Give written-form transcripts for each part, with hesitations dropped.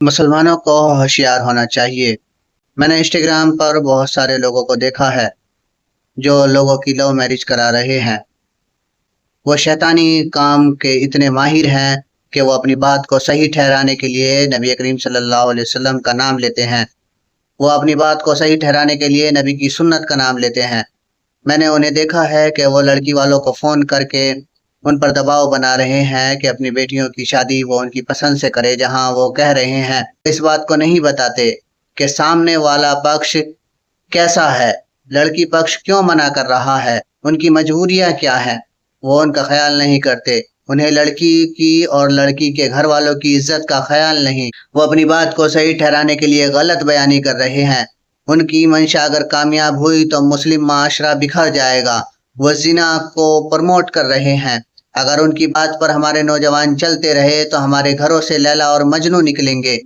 مسلمانوں کو ہوشیار ہونا چاہیے۔ میں نے انسٹاگرام پر بہت سارے لوگوں کو دیکھا ہے جو لوگوں کی لو میرج کرا رہے ہیں۔ وہ شیطانی کام کے اتنے ماہر ہیں کہ وہ اپنی بات کو صحیح ٹھہرانے کے لیے نبی کریم صلی اللہ علیہ وسلم کا نام لیتے ہیں۔ وہ اپنی بات کو صحیح ٹھہرانے کے لیے نبی کی سنت کا نام لیتے ہیں۔ میں نے انہیں دیکھا ہے کہ وہ لڑکی والوں کو فون کر کے ان پر دباؤ بنا رہے ہیں کہ اپنی بیٹیوں کی شادی وہ ان کی پسند سے کرے، جہاں وہ کہہ رہے ہیں اس بات کو نہیں بتاتے کہ سامنے والا پکش کیسا ہے، لڑکی پکش کیوں منع کر رہا ہے، ان کی مجبوریاں کیا ہیں۔ وہ ان کا خیال نہیں کرتے۔ انہیں لڑکی کی اور لڑکی کے گھر والوں کی عزت کا خیال نہیں۔ وہ اپنی بات کو صحیح ٹھہرانے کے لیے غلط بیانی کر رہے ہیں۔ ان کی منشا اگر کامیاب ہوئی تو مسلم معاشرہ بکھر جائے گا۔ وہ زنا کو پروموٹ کر رہے ہیں۔ اگر ان کی بات پر ہمارے نوجوان چلتے رہے تو ہمارے گھروں سے لیلا اور مجنو نکلیں گے،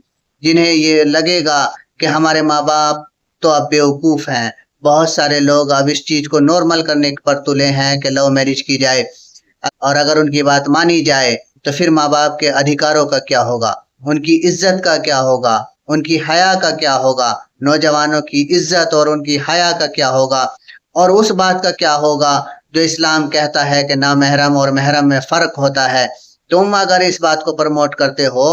جنہیں یہ لگے گا کہ ہمارے ماں باپ تو اب بیوقوف ہیں۔ بہت سارے لوگ اب اس چیز کو نارمل کرنے پر تلے ہیں کہ لو میرج کی جائے، اور اگر ان کی بات مانی جائے تو پھر ماں باپ کے ادھیکاروں کا کیا ہوگا، ان کی عزت کا کیا ہوگا، ان کی حیا کا کیا ہوگا، نوجوانوں کی عزت اور ان کی حیا کا کیا ہوگا، اور اس بات کا کیا ہوگا جو اسلام کہتا ہے کہ نامحرم اور محرم میں فرق ہوتا ہے۔ تم اگر اس بات کو پروموٹ کرتے ہو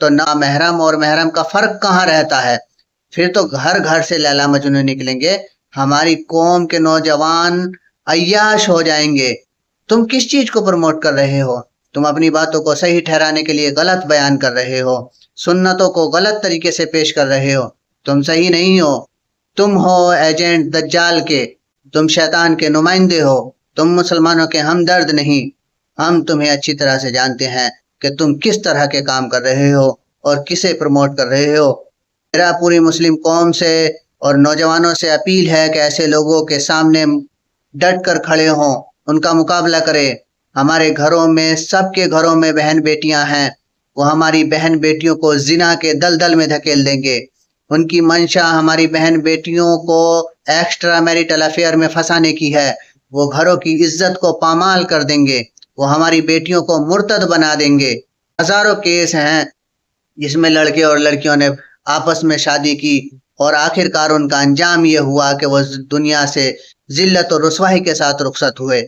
تو نامحرم اور محرم کا فرق کہاں رہتا ہے؟ پھر تو گھر گھر سے لیلا مجنون نکلیں گے، ہماری قوم کے نوجوان عیاش ہو جائیں گے۔ تم کس چیز کو پروموٹ کر رہے ہو؟ تم اپنی باتوں کو صحیح ٹھہرانے کے لیے غلط بیان کر رہے ہو، سنتوں کو غلط طریقے سے پیش کر رہے ہو۔ تم صحیح نہیں ہو۔ تم ہو ایجنٹ دجال کے، تم شیطان کے نمائندے ہو، تم مسلمانوں کے ہمدرد نہیں۔ ہم تمہیں اچھی طرح سے جانتے ہیں کہ تم کس طرح کے کام کر رہے ہو اور کسے پروموٹ کر رہے ہو۔ میرا پوری مسلم قوم سے اور نوجوانوں سے اپیل ہے کہ ایسے لوگوں کے سامنے ڈٹ کر کھڑے ہوں، ان کا مقابلہ کرے۔ ہمارے گھروں میں، سب کے گھروں میں بہن بیٹیاں ہیں، وہ ہماری بہن بیٹیوں کو زنا کے دلدل میں دھکیل دیں گے۔ ان کی منشا ہماری بہن بیٹیوں کو ایکسٹرا میریٹل افیئر میں پھنسانے کی ہے۔ وہ گھروں کی عزت کو پامال کر دیں گے، وہ ہماری بیٹیوں کو مرتد بنا دیں گے۔ ہزاروں کیس ہیں جس میں لڑکے اور لڑکیوں نے آپس میں شادی کی اور آخر کار ان کا انجام یہ ہوا کہ وہ دنیا سے ذلت اور رسوائی کے ساتھ رخصت ہوئے۔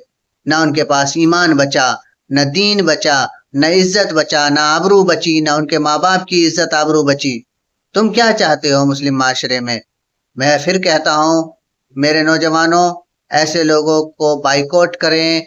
نہ ان کے پاس ایمان بچا، نہ دین بچا، نہ عزت بچا، نہ آبرو بچی، نہ ان کے ماں باپ کی عزت آبرو بچی۔ تم کیا چاہتے ہو مسلم معاشرے میں؟ میں پھر کہتا ہوں، میرے نوجوانوں، ایسے لوگوں کو بائیکاٹ کریں،